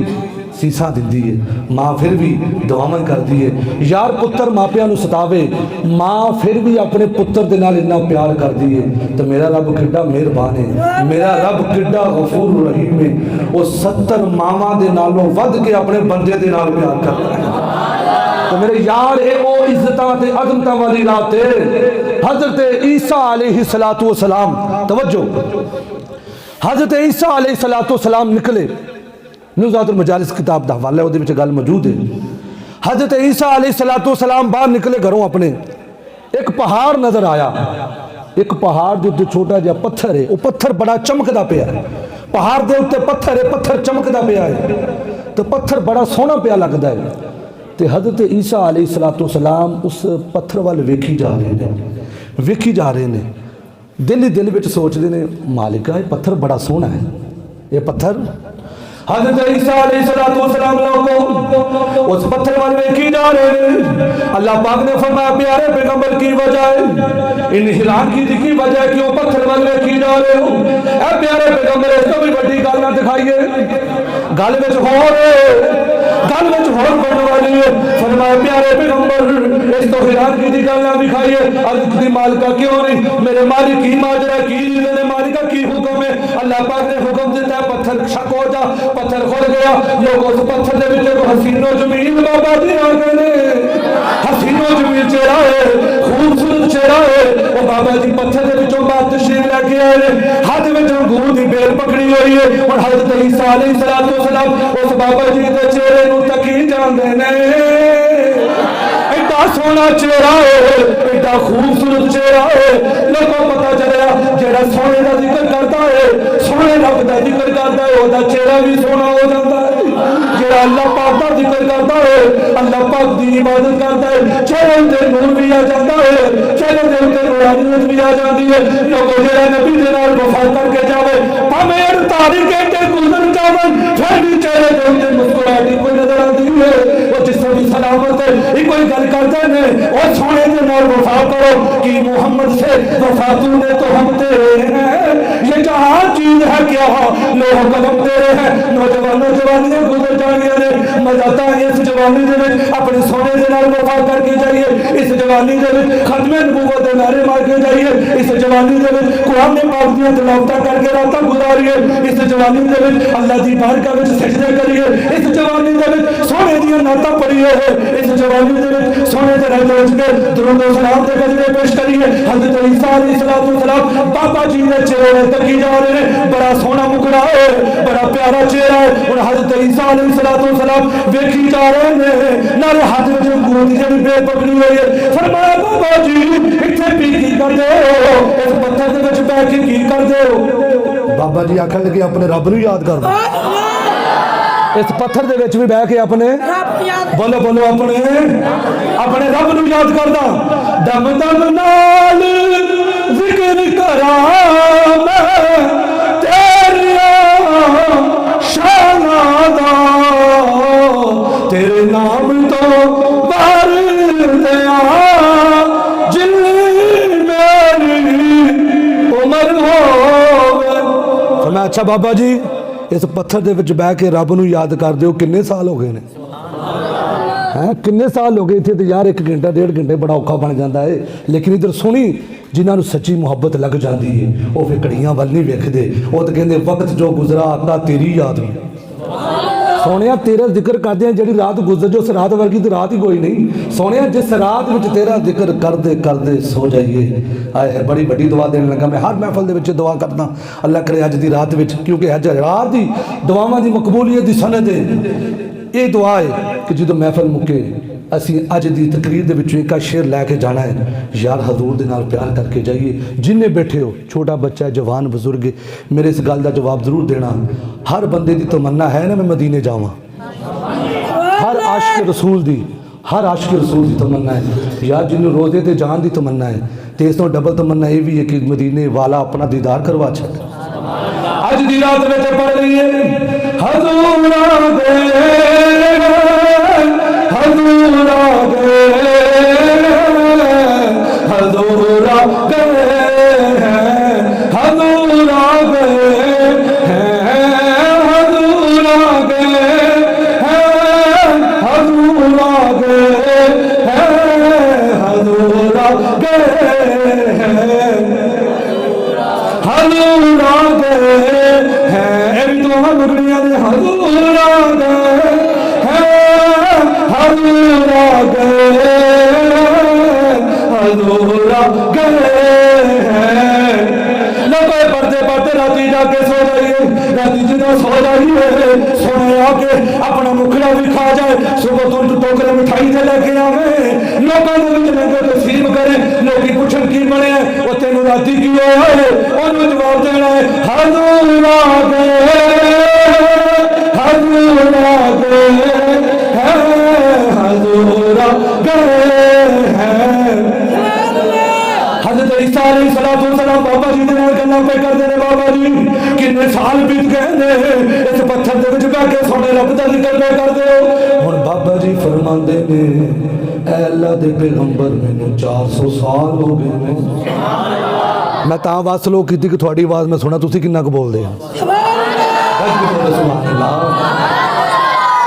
सीसा दिंदी है, माँ फिर भी दुआवां करती है। यार पुत्र मापियां नूं सतावे माँ फिर भी अपने पुत्र दे नाल इन्ना प्यार करती है। तो मेरा रब किड्डा मेहरबान है, मेरा रब किड्डा गफूर रहीम है, वो 70 मावां दे नालों वध के अपने बंदे दे नाल प्यार करता है। तो मेरे यार ये वो इज्जतां ते अज़मतां वाली रात है। हज़रत ईसा अलैहिस्सलातु वस्सलाम, तवज्जो, हज़रत ईसा अलैहिस्सलातु वस्सलाम निकले, नुज़ातुल मजालिस किताब दा हवाला उहदे विच गल मौजूद है। हज़रत ईसा अलैहिस्सलातु वस्सलाम बाहर निकले घरों अपने, एक पहाड़ नज़र आया, एक पहाड़ के उत्ते छोटा जिहा पत्थर है, वो पत्थर बड़ा चमकदा पिया है, पहाड़ के उत्ते पत्थर है, पत्थर चमकदा पिया है, तो पत्थर बड़ा सोहना पिया लगता है। तो हज़रत ईसा अलैहिस्सलातु वस्सलाम उस पत्थर वाल वेखी जा रहे हैं, वेखी जा रहे हैं, दिल ही दिल में सोचते हैं मालिका ये पत्थर बड़ा सोहना है, ये पत्थर हज़रत ईसा अलैहिस्सलाम लोगों उस पत्थर वाल वेखी जा रहे हैं। अल्लाह पाक ने फरमाया प्यारे पैगंबर की वजह है इन हिरान की वजह क्यों पत्थर वाल वेखी जा रहे हो? ऐ प्यारे पैगंबर इसको भी बड़ी गल ना दिखाइए, गल विच होर बनने वाली है। फरमाया प्यारे पैगंबर इस तो हिरान की गल ना दिखाइए। अर्ज़ की मालिका क्यों नहीं, मेरे मालिक की माजरा की मेरे मालिका की हुक्म है। अल्लाह पाक ने हुक्म दिता पत्थर शक हो जा, पत्थर खुल गया। लोग उस पत्थर के विच हसीनो जमीन बाबा जी आ गए ने, हसीनो जमीन चेहरा है, खूबसूरत चेहरा है। वो बाबा जी पत्थर के विचों बात तशरीफ लेके आए ने, हाथ में अंगूर की बेल पकड़ी हुई है और हज़रत ईसा अलैहिस्सलाम उस बाबा जी के चेहरे को तकी जाते ने। एडा सोहना चेहरा है, एडा खूबसूरत चेहरा है। लोगों पता चलिया जेड़ा सोने का जिक्र करता है, सोने रब का जिक्र करता है, उसका चेहरा भी सोहना हो जाता है। जेड़ा अल्लाह पाक का जिक्र करता है, अल्लाह पाक की इबादत करता है, चेहरे से नूर भी आ जाता है, चेहरे से उत्ते रूहानियत भी आ जाती है। लोगों जेड़ा नबी दे नाल वफा करके जावे, भावें 48 घंटे गुजर जावे, फिर भी चेहरे के उत्ते मुस्कुराहट कोई नजर आती है। वो जिसम भी सलामत है, कोई गल करते हैं और सोने के नाल वफा करो कि मोहम्मद से वफा तूने तो हम तेरे हैं। ये जहाँ चीज है क्या लोह कलम तेरे हैं। नौजवानों जवानियां गुजर जानिया ने, मजा तो इस जवानी के अपने सोने के नाल वफा करके जाइए, इस जवानी के खत्मे नबूवत के नारे मार के जाइए, इस जवानी के कुरान पाक दी तिलावत करके रात गुजारिए, इस जवानी के अल्लाह की बारगाह में सजदे करिए, इस जवानी के सोने दी नाता पढ़िए, इस जवानी के सोने के रंग के दुरूद व सलाम के गजरे पेश करिए। हज़रत ईसा अलैहिस्सलाम बाबा जी ने चेहरे तकी जा रहे हैं, बड़ा सोहना मुखड़ा है, बड़ा प्यारा चेहरा है। और हज़रत ईसा अलैहिस्सलाम वेखी जा रहे हैं, नाले हाथ में अंगूर की जेड़ी बेल पकड़ी हुई है। फरमाया बाबा जी इत्थे पी की कर दे हो, इस पत्थर के विच बैठ के की कर दे हो? बाबा जी आखन लगे अपने रब नूं याद करदा, इस पत्थर दे विच भी बैठ के अपने बोलो बोलो अपने रब नूं याद करदा। दम दम नाल जिक्र करा मैं तेरिया शाना दा, तेरे नाम तो वर दिया जिन्नी मेरी उम्र हो। मैं अच्छा बाबा जी इस पत्थर दे विच बैठ के रब नूं याद कर दिओ, किन्ने साल हो गए ने हैं, किन्ने साल हो गए इत्थे तो यार 1 घंटा 1.5 घंटे बड़ा औखा बन जाता है। लेकिन इधर सुनी जिन्होंने सच्ची मुहब्बत लग जाती है वह फिर घड़ियां वल नहीं वेखते, वो तो कहते वक्त जो गुजरा आता तेरी याद में। सोने तेरा जिक्र करते हैं, जी रात गुजर जो उस रात वर्गी तो रात ही कोई नहीं। सोने जिस रात में तेरा जिक्र करते करते सो जाइए। आए बड़ी बड़ी दुआ देने लगा, मैं हर महफल के दुआ करता अल्लाह करे अज की रात में, क्योंकि अज रात की दुआवां की मकबूलियत की सनद है। ये दुआ है कि जो महफल मुके असी अज की तकरीर के विचों एक शेर लैके जाना है, यार हजूर के नाल प्यार करके जाइए। जिन्हें बैठे हो छोटा बच्चा जवान बुजुर्ग, मेरे इस गल का जवाब जरूर देना। हर बंदे की तमन्ना है ना मैं मदीने जावां, हर आशिक रसूल की की तमन्ना है यार, जिन्हों रोजे ते जान की तमन्ना है, तो इस तो डबल तमन्ना ये भी है कि मदीने वाला अपना दीदार करवा छे। अज की रात में पढ़ लीए हजूर आ गए, हजूर आ गए, हजूर आ गए, हजूर आ गए, हजूर आ गए, हजूर आ गए, हजूर आ गए, हजूर आ गए हैं, तो हम दुनिया में हजूर आ गए हैं, हजूर आ गए, हजूर आ गए हैं। लोग पढ़ते पढ़ते राती जाके सो जाइए, राती जितना सो जाइए सोने आके अपना मुखड़ा भी खा जाए, सुबह तो टोकरे मिठाई से लेके आवे, लोगों ने लंगर तस्लीम करे, लोग पूछन की बने वो तेन राती की है, उन्होंने जवाब देना है हजूर आ गए, हजूर आ गए, हजूर आ गए हैं। हजरत सोने रब का जिक्र पे करते हो। हुण बाबा जी फरमाते ने ऐ अल्लाह दे पैगंबर मैनू 400 साल हो गए ने। मैं तां बात स्लो की कि थोड़ी आवाज़ मैं सुना तुसी किन्ना क बोलदे हो।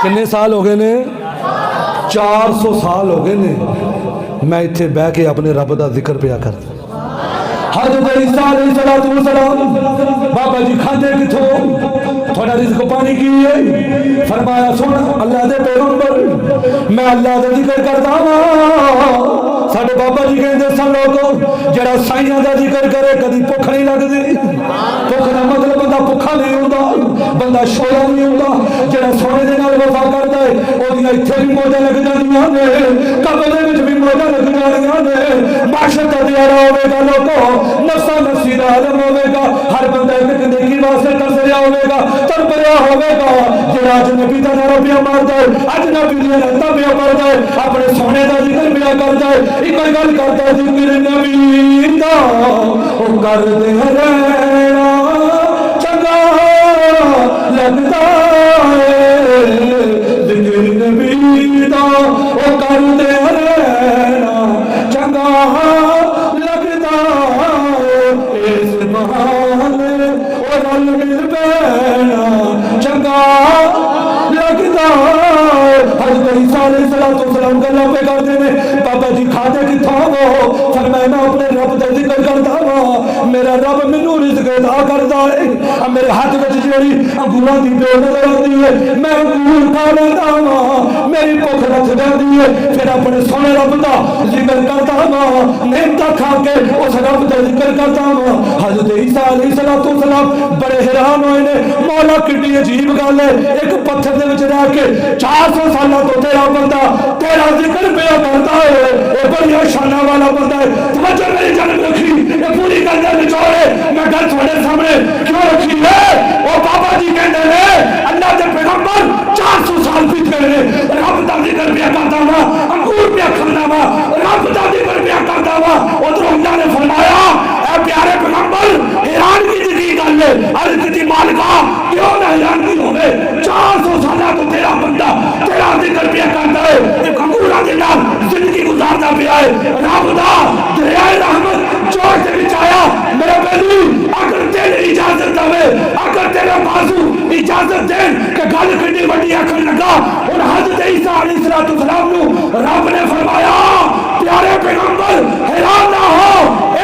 किन्ने साल हो गए ने? 400 साल हो गए ने। मैं इत्थे बह के अपने रब का जिक्र पिया करता। बाबा जी खाते किथों? थोड़ा रिज़्क पानी की है। फरमाया सुन अल्लाह दे पैगंबर मैं अल्लाह का जिक्र करता हाँ। साडे बाबा जी कहते सन लोगों जरा साइयां का जिक्र करे कभी भुख नहीं लगती। भुख का मतलब बंदा भुखा नहीं होता, बंदा शोया नहीं होता। जरा सोने के नाल वफा करता है ओदियां इत्थे भी मौजां लग जांदियां ने, कब्र दे विच भी मौजां लग जांदियां ने। माशर दा दिहाड़ा होवेगा लोगों, नफसा नफसी दा आलम होवेगा। हर बंदा एक नेकी वास्ते तरसया होवेगा, तड़पया होवेगा। जरा अजनबी दा नारा पिया मारदा है, अजनबी दी रत्ता पिया मारदा है, अपने सोने दा जिक्र पिया करदा है। एक गल करदा है जिक्र नबी दा ओ करदे रहना चंगा लगदा है। जिक्र नबी दा ओ करदे रहना चंगा लगदा है। इस बहाने ओ रल मिल पैना चंगा लगदा है। हज़रत ईसा अलैहिस्सलाम गल्लां पे करदे ने बाबा जी खाते किथों हो? फरमाया मैं अपने रब का जिक्र करता हाँ। मेरा रब मैनू रिज़्क अता करदा है। मेरे हाथ में जिहड़ी अंगूरां दी बेल नज़र आती है मैं अंगूर खा लैंदा हाँ। मेरी भुख रख जाती है फिर अपने सोने रब का जिक्र करता हाँ। नेमतां खा के उस रब का जिक्र करता हाँ। हज़रत ईसा अलैहिस्सलाम बड़े हैरान होए ने। मौला कितनी अजीब गल है, एक पत्थर दे विच रह के 400 साल तो तेरा बंदा तेरा जिक्र पिया करता है। ये बड़िया शाना वाला बंदा है। तवज्जो मेरी जानब रखी, ये पूरी गल दा निचोड़ है। मैं गल थोड़े सामने क्यों रखी है? वो बाबा जी कहते हैं अल्लाह के पैगंबर 400 साल बीत गए ने, रब का जिक्र पिया करता हुआ अंगूर पिया खाना हुआ, रब का जिक्र पिया करता हुआ। उधर अल्लाह ने फरमाया ऐ प्यारे पैगंबर हैरान की गल है। अर्ज़ की मालिका क्यों ना हैरान की होवे? 400 साल तो तेरा बंदा तेरा जिक्र पिया करता है, एक अंगूरा के नाल जिंदगी गुजारता पिया है। रब दा दरियाए रहमत जोर से विच आया। मेरे बेली अगर तेरी इजाजत दवे, अगर तेरे बाजू इजाजत दे कि गल कितनी बड़ी आखन लगा। और हज़रत ईसा अलैहिस्सलाम नू रब ने फरमाया प्यारे पैगंबर हैरान ना हो,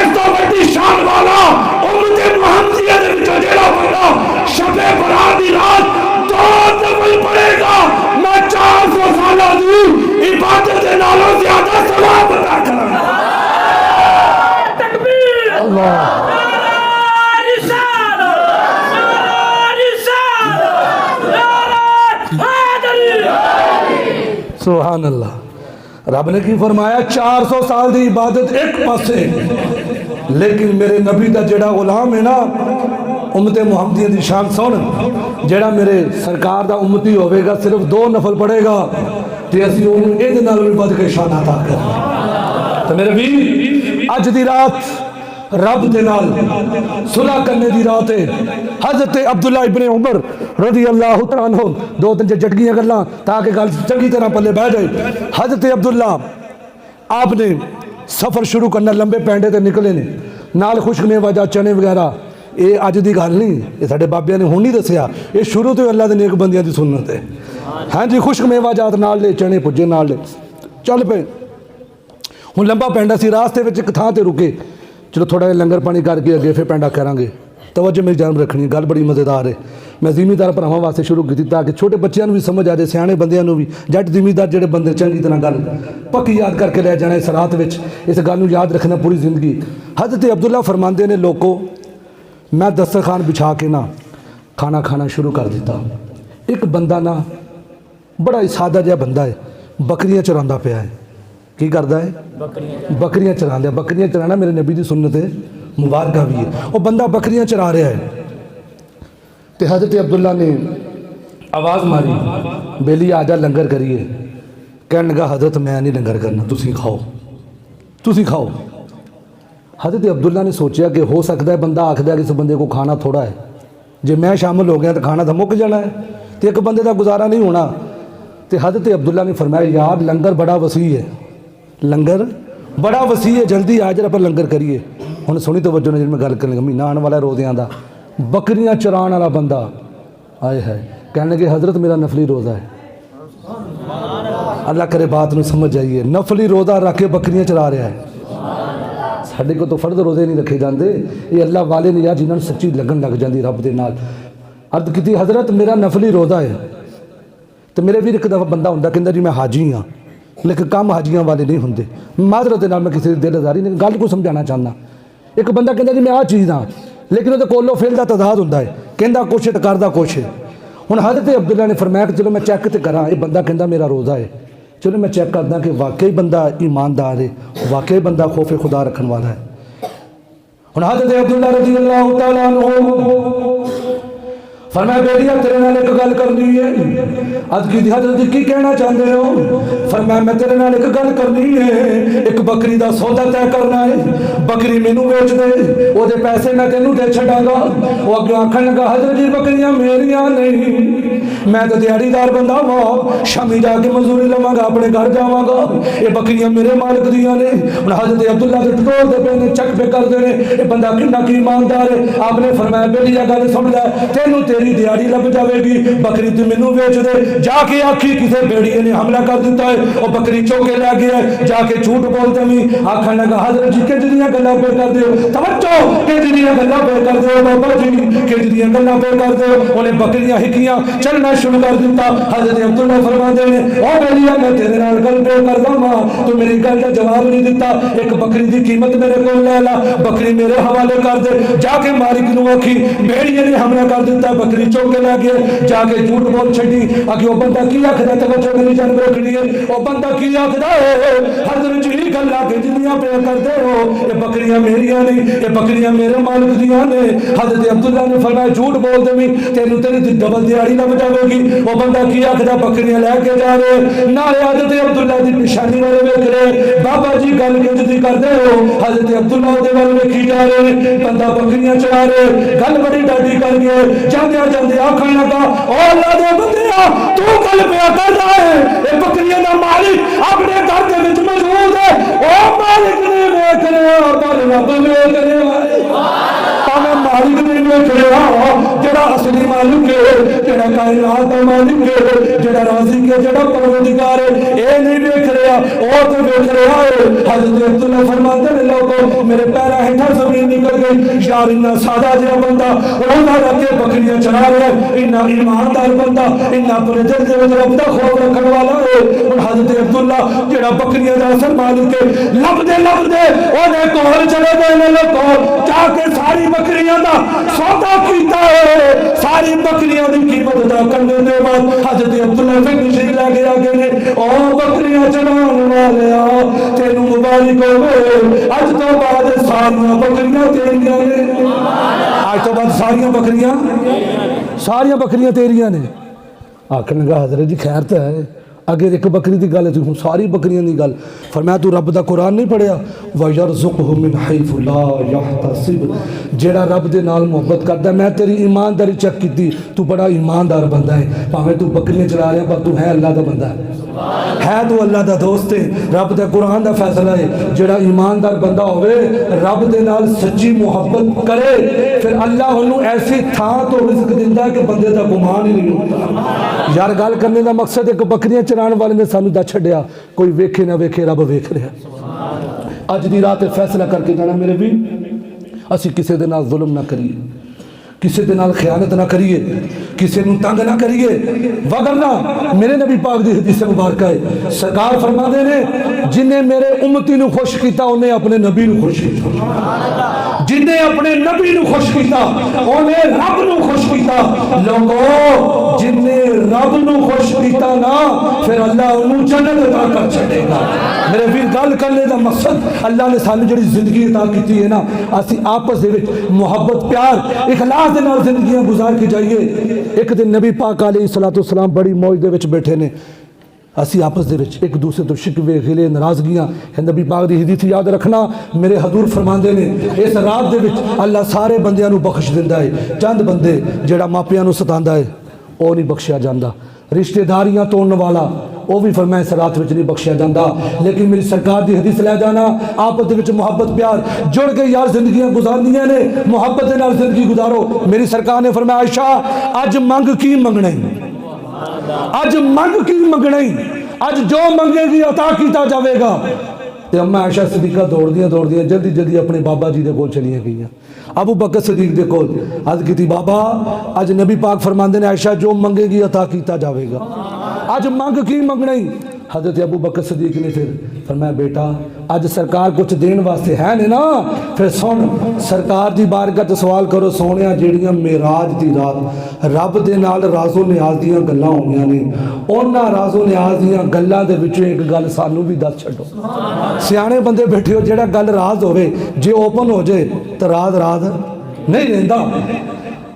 इस तो बड़ी शान वाला उम्मत मुहम्मदिया दे विचों जेड़ा बंदा शबे बरात दी रात 2 नफल पढ़ेगा मैं 400 साल दी इबादत दे नालों ज्यादा सवाब अता करांगा। तकबीर अल्लाह सुभान अल्लाह। रब ने की फरमाया 400 साल की इबादत एक पासे, लेकिन मेरे नबी का जेड़ा गुलाम है ना उम्मत मुहम्मदिया की शान सुन। जेड़ा मेरे सरकार का उम्मती होवेगा सिर्फ 2 नफल पढ़ेगा तो असीं उहनूं इहदे नाल भी वध के शान अता करना। तो मेरे भी अज दी रात रब दे नाल सुलह करने की रात है। हज़रत अब्दुल्ला इब्ने उमर रज़ी अल्लाह तआला अन्हु 2-3 जटगियां गल्लां ताकि गल चंगी तरह पल्ले बह जाए। हज़रत अब्दुल्ला आपने सफ़र शुरू करना लंबे पैंडे ते निकले ने नाल खुश्क मेवा चने वगैरह। ये अज की गल नहीं, ये साडे बाबियां ने हुण नहीं दसिया, ये शुरू तो अल्लाह के नेक बंदियां की सुन्नत है। हाँ जी खुश्क मेवा जात नाल ले चने पुज्जे नाल ले चल पे। हुण लंबा पैंडा सी रास्ते में एक थां ते रुके। चलो थोड़ा लंगर पानी करके अगे फिर पैंडा करांगे। तवज्जो मेरी जान रखनी, गल बड़ी मज़ेदार है। मैं जिमीदार भरावां वास्ते शुरू की ताकि छोटे बच्चों भी समझ आ जाए, सियाणे बंदियां भी। जट जिमीदार जेडे बंदे चंगी तरह गल पक्की याद करके लै जाना इस रात में, इस गल नूं याद रखना पूरी जिंदगी। हज़रत अब्दुल्ला फरमाते ने लोगों मैं दस्तरखान बिछा के ना खाना खाना शुरू कर दिता। एक बंदा ना बड़ा ही सादा जिहा बंदा है, बकरियां चरांदा पिया है। की करता है? बकरियां चरांदा। बकरियां चराना मेरे नबी की सुन्नत है, मुबारक भी है। वो बंदा बकरियां चरा रहा है तो हज़रत अब्दुल्ला ने आवाज़ मारी बेली आजा लंगर करिए। कहने लगा हज़रत मैं नहीं लंगर करना, तुसी खाओ तुसी खाओ। हज़रत अब्दुल्ला ने सोचा कि हो सकता है बंदा आखदा कि इस बंदे को खाना थोड़ा है, जे मैं शामिल हो गया तो खाना तो मुक जाना है। तो तो एक बंदे का गुजारा नहीं होना। तो हज़रत अब्दुल्ला ने फरमाया यार लंगर बड़ा वसी है, लंगर बड़ा वसी है, जल्दी आ जरा पर लंगर करिए। हुण सुनी तो वजो ने जिस मैं गल कर लगा, महीना आने वाला रोज़ियां का, बकरियां चराने वाला बंदा आए है कहने लगे हज़रत मेरा नफली रोज़ा है। अल्लाह करे बात में समझ आइए, नफली रोज़ा रख के बकरियां चरा रहा है। साढ़े को तो फर्द रोज़े नहीं रखे जाते, ये अल्लाह वाले ने यार जिन्होंने सच्ची लगन लग जाती रब के नाल। अर्द की हज़रत मेरा नफली रोज़ा है। तो मेरे भी एक दफ़ा बंदा होंदा कहंदा जी मैं हाजी हाँ, लेकिन काम हाजियां वाले नहीं होंगे। माजरत के नाल मैं किसी दिल आजारी नहीं गल को समझाना चाहना। एक बंदा कहंदा जी मैं आ चीज़ हाँ, लेकिन वो कोलो फेल का तदाद होंदा है, कहंदा कुछ तो करदा कुछ है। हुण हज़रत अब्दुल्ला ने फरमाया कि चलो मैं चैक तो करा, ये बंदा कहंदा मेरा रोज़ा है, चलो मैं चैक करदा कि वाकई बंदा ईमानदार है, वाकई बंदा खौफे खुदा रखने वाला है। हुण हज़रत अब्दुल्ला रज़ियल्लाहु तआला अन्हु फरमाया बेटिया तेरे नाल एक गल करनी है। अज की हज़रत की कहना चाहते हो? फरमाया मैं तेरे नाल एक गल करनी है, एक बकरी का सौदा तय करना है, बकरी मैनू बेच दे, ओदे पैसे मैं तेनू दे छड़ांगा। वो अगे आखन लगा हज़रत जी बकरियां मेरियां नहीं, मैं तो दिहाड़ीदार बंदा वा, शामी जाके मजदूरी लवांगा, अपने घर जावांगा, ये बकरियां मेरे मालिक दियां ने। हुण हज़रत अब्दुल्ला दे टटोलदे पे ने, चक पे करदे ने, ये बंदा किन्ना की ईमानदार है। आपने फरमाया बेटिया गल सुन लै, तेनू तेरी दिहाड़ी लग जाएगी, बकरी तू मैनू बेच दे। जाके आखी किसी बेड़िए ने हमला कर दिता है, और बकरी चौक के लै गया है, जाके झूठ बोलते भी आखन लगा हज़रत जी किंज दियां गल्लां पे कर दो, तवज्जो किंज दियां गल्लां पे कर दो बाबा जी, किंज दियां गल्लां पे कर दो। उन्हें बकरियां हिकियां चलना शुरू कर दिता। हज़रत अब्दुल्ला फरमाते हैं ओ बेलिया मैं तेरे नाल गल पे करदा वां, तू मेरी गल का जवाब नहीं दिता, एक बकरी की कीमत मेरे को ले ला, बकरी मेरे हवाले कर दे। जाके मालिक नूं आखी बेड़िए ने हमला कर दिता, बकरी चौक के लै गए, जाके झूठ बोल छड़ी। अगे वो बंदा की आखदा तवज्जो मेरी जान रखनी है, वो बंदा की आखदा हज़रत जी गल्लां किंदियां पे करदे हो, ये बकरियां मेरियां नहीं, ये बकरियां मेरे मालिक दियां ने। हज़रत अब्दुल्ला ने फरमाया झूठ बोलदे भी तेनू तेरी डबल दिहाड़ी लग जाएगी। वो बंदा की आखदा बकरियां लैके जा रहे, नाले हज़रत अब्दुल्ला की निशानी वाले वेख रहे, बाबा जी गल किंदी करदे हो? हज़रत अब्दुल्ला दे वाल वेखी जा रहे, बंदा बकरियां चला रहे, गल बड़ी डाटी कर गए। जांदे जांदे आखन लगा ओ अल्लाह दे बंदेया तू गल पिया करदा है, ये बकरियां दा मालिक अपने घर दे विच मौजूद है, ओ मालिक ने वेख रहा पर रब वेख रहा है। भावें मालिक ने वेख रहा जेड़ा असली मालिक है, जेड़ा कायनात दा मालिक है, जेड़ा राज़िक है, जेड़ा परवरदिगार है, ये नहीं वेख रहा, ओ तो वेख रहा है। हज़रत अब्दुल्ला फरमाते ने लोगों मेरे पैरों हेठा ज़मीन निकल गई, यार इन्ना सादा जिहा बंदा रोज़ा रख के बकरियां चला रहा है, इन्ना ईमानदार बंदा, इन्ना अपने दिल दे विच रब दा खौफ रखने वाला है। हुण हज़रत अब्दुल्ला जेड़ा बकरियां दा असल मालिक है, लभदे लभदे ओदे कोल चले गए ने, लोगों जाके सारी बकरियां दा सौदा कीता है। सारी बकरियां दी कीमत अदा करने दे बाद हज़रत अब्दुल्ला फिर तशरीफ लेके आ गए ने, ओ बकरियां चलाने वालेया तेनू मुबारक होवे, अज तो बाद सारियां बकरियां तेरियां ने, अज तो बाद सारियां बकरियां तेरियां ने। आखन लगा हज़रत जी खैर तो है, अगे एक बकरी की गल है, सारी बकरियां की गल। फरमाया तू रब का कुरान नहीं पढ़िया, वयरज़ुक़हु मिन हैसु ला यहतसिब, जेड़ा रब दे नाल मुहब्बत करदा। मैं तेरी ईमानदारी चेक की, तू बड़ा ईमानदार बंदा है, भावें तू बकरियां चला रहा पर तू है अल्लाह का बंदा है तू अल्लाह का दोस्त है। रब के कुरान का फैसला है, जेड़ा ईमानदार बंदा होवे रब दे नाल सच्ची मुहब्बत करे, फिर अल्लाह उन्होंने ऐसी थां तो रिज़्क दिंदा कि बंदे का गुमान ही नहीं होता। यार गल करने का मकसद एक बकरियां चराने वाले ने सानू दस छड्डिया, कोई वेखे ना वेखे रब वेख रहा। अज की रात फैसला करके जाना मेरे भी, असी किसी दे नाल जुल्म ना करिए, किसी दे नाल खयानत ना करिए, किसी नूं तंग ना करिए, वगरना मेरे नबी पाक दी हदीस मुबारक है, सरकार फरमाते ने जिन्हें मेरे उम्मती नूं खुश किया उन्हें अपने नबी नूं खुश किया, जिन्हें अपने नबी नूं खुश किया उन्हें रब नूं खुश किया। लोगों जिन्हें रब नूं खुश किया ना, फिर अल्लाह उन्होंने जन्नत अता कर छड़ेगा। मेरे वीर गल करने का मकसद अल्लाह ने सानू जिहड़ी जिंदगी अता की है ना, असी आपस दे विच मुहब्बत प्यार इखलास दे नाल जिंदगियां गुजार के जाइए। एक दिन नबी पाक अलैहिस्सलातु वस्सलाम बड़ी मौज दे विच बैठे ने, असी आपस दे विच एक दूसरे तो शिकवे गिले नाराजगियां, नबी पाक दी हदीस याद रखना, मेरे हजूर फरमांदे ने इस रात दे विच अल्लाह सारे बंदियां नूं बख्श दिंदा है, चंद बंदे जेड़ा मापियां नूं सतांदा है ਉਹ ਨਹੀਂ ਬਖਸ਼ਿਆ ਜਾਂਦਾ। रिश्तेदारियां तोड़ने वाला वो भी फरमाया इस रात में नहीं बख्शिया जाता। लेकिन मेरी सरकार की हदीस लै जाना, आपस के मुहब्बत प्यार जुड़ के यार जिंदगियां गुजारनियां ने, मुहब्बत के नाल जिंदगी गुजारो। मेरी सरकार ने फरमाया आयशा अज मंग की मंगना ही, अज मंग की मंगना ही, अज जो मंगेगी अता किया जाएगा। तो अम्मा आयशा सदीका दौड़दियां जल्दी जल्दी अपने बाबा जी के कोल चलिया गई। अबू बकर सदीक दे कोल अर्ज की बाबा अज नबी पाक फरमाते ने आयशा जो मंगेगी अता किया जाएगा, अज मंग की मंगना ही। हजरत अबू बकर सदीक ने फिर फरमाया बेटा अज सरकार कुछ देने वास्ते है ने ना, फिर सुन सरकार की बारगाह च सवाल करो सोने ਜਿਹੜੀਆਂ मेराज की रात रब दे नाल राजो नियाज ਦੀਆਂ ਗੱਲਾਂ ਹੋਈਆਂ ਨੇ, ਉਹਨਾਂ राजो नियाज ਦੀਆਂ ਗੱਲਾਂ ਦੇ ਵਿੱਚੋਂ ਇੱਕ ਗੱਲ ਸਾਨੂੰ भी दस ਛੱਡੋ। ਸਿਆਣੇ ਬੰਦੇ ਬੈਠੇ ਹੋ, ਜਿਹੜਾ ਗੱਲ ਰਾਜ਼ ਹੋਵੇ ਜੇ ओपन हो जाए तो राज राज नहीं रहिंदा।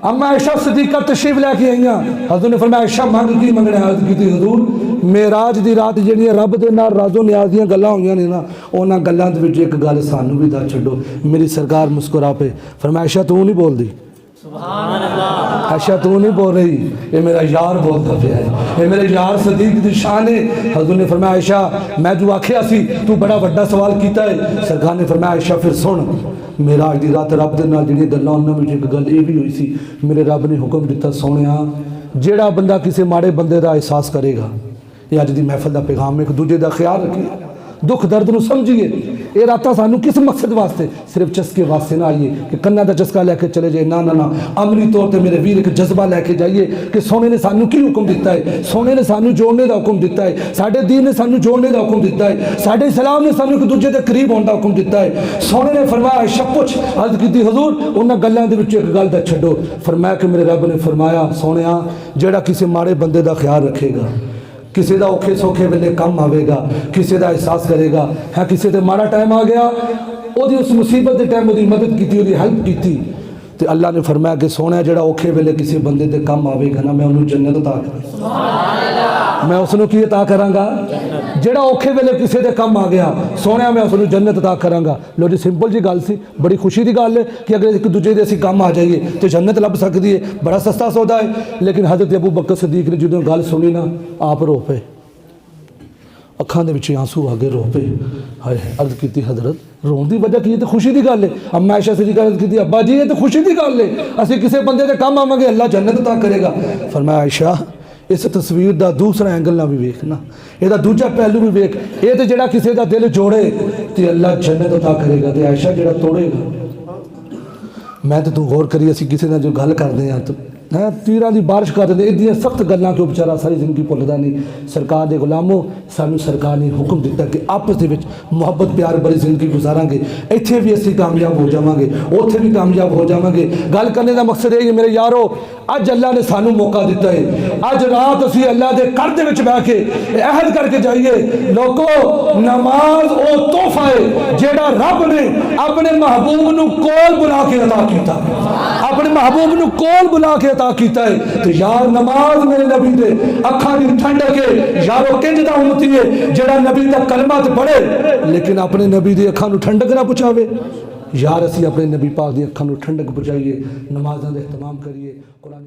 अम्मा आयशा सदीका तशरीफ लैके आई, हजूर ने फरमाया आयशा मंग की मंगना है। अर्ज की हजूर मेराज की रात जी रब के नाल राजो नियाज ਦੀਆਂ ਗੱਲਾਂ ਹੋਈਆਂ ने ना, उन्होंने गलों के विच एक गल सानू भी दस छड्डो। मेरी सरकार मुस्कुरा पे फरमाया आयशा तू नहीं बोलती, आयशा तू नहीं बोल रही, ये मेरा यार बोलता पे है, ये मेरे यार सदीक की शान है। हजूर ने फरमाया आयशा मैं जो आखिया सी तू बड़ा वड्डा सवाल किया है। सरकार ने फरमाया आयशा फिर सुन मेराज की रात रब के नाल जिहड़ियां गल्लां उन्हां एक गल ये भी हुई सी, मेरे रब ने हुक्म दिता सोनिया जिहड़ा बंदा किसी माड़े बंदे का एहसास करेगा, ये अज की महफिल का पैगाम, एक दूजे का ख्याल रखिए, दुख दर्द को समझिए। ये रातां सानू किस मकसद वास्ते, सिर्फ चस्के वास्ते ना आइए कि कन्ना का चस्का लैके चले जाए, ना ना ना, अमली तौर पर मेरे वीर एक जज्बा लैके जाइए कि सोने ने सानू की हुक्म दिता है, सोने ने सानू जोड़ने का हुक्म दिता है, साडे दीन ने सानू जोड़ने का हुक्म दिता है, साडे इस्लाम ने सानू एक दूजे के करीब होने का हुक्म दिता है। सोने ने फरमाया आयशा पुछ, अर्ज की हजूर उन्होंने गल्लां दे विच एक गल दा छड्डो। फरमाया कि मेरे रब ने फरमाया सोनिया जिहड़ा किसी माड़े बंदे का ख्याल रखेगा, किसी का औखे सौखे वेले कम आवेगा, किसी का एहसास करेगा, है किसी से माड़ा टाइम आ गया वो उस मुसीबत के टाइम वो मदद की, हेल्प की, तो अल्लाह ने फरमाया कि सोना जिहड़ा औखे वेले किसी बंदे के कम आवेगा ना, मैं उन्होंने जन्नत अता करांगा, मैं उसनों की अता करांगा, जिहड़ा औखे वेले किसी के कम आ गया सोने मैं उसनों जन्नत अता करांगा। लो जी सिंपल जी गल सी, बड़ी खुशी की गल है कि अगर एक दूजे के असीं कम आ जाइए तो जन्नत लभ सकती है, बड़ा सस्ता सौदा है। लेकिन हज़रत अबू बकर सदीक ने जो गल सुनी ना आप रो पे, अखां दे विच आंसू आ गए, रो पे। हाय अर्ज की हजरत रोन की वजह की है तो खुशी की गल है। अम्मा आयशा सदीका अर्ज की अब्बा जी ये तो खुशी की गल है, असीं किसी बंदे के कम आवांगे अल्लाह जन्नत अता करेगा। फरमाया आयशा इस तस्वीर का दूसरा एंगल ना भी वेखना, यदा दूजा पहलू भी वेख, ये तो जिहड़ा किसी का दिल जोड़े तो अल्लाह जन्नत अता करेगा, तो आयशा जिहड़ा तोड़ेगा। मैं तो तू गौर करी असीं किसी ने जो गल करते हैं तो है तीरां की बारिश कर देंगे, इदियां सख्त गल्लां कि बेचारा सारी जिंदगी भुलदा नहीं। सरकार के गुलामों सानू सरकार ने हुक्म दिता कि आपस दे विच मुहब्बत प्यार भरी जिंदगी गुजारांगे, इत्थे भी असीं कामयाब हो जावांगे, उत्थे भी कामयाब हो जावांगे। गल करने का मकसद ये है मेरे यारो अज अल्लाह ने सानू मौका दिता है, अज रात असीं अल्लाह के घर दे विच बैठ के अहद करके जाइए लोगो नमाज वो तोहफा है जिहड़ा रब ने अपने महबूब नू कोल बुला के अता कीता, अपने महबूब नू कोल बुला के अता कीता है। तो यार नमाज मेरे नबी दे अखां दी ठंडक है, यारो किंज दा उम्मती है जिहड़ा नबी दा कलमा ते पढ़े लेकिन अपने नबी दी अखां नू ठंडक ना पहुंचावे। यार असीं अपने नबी पाक दी अखां नू ठंडक पहुंचाइए, नमाज़ां दा इहतमाम करिए, कुरान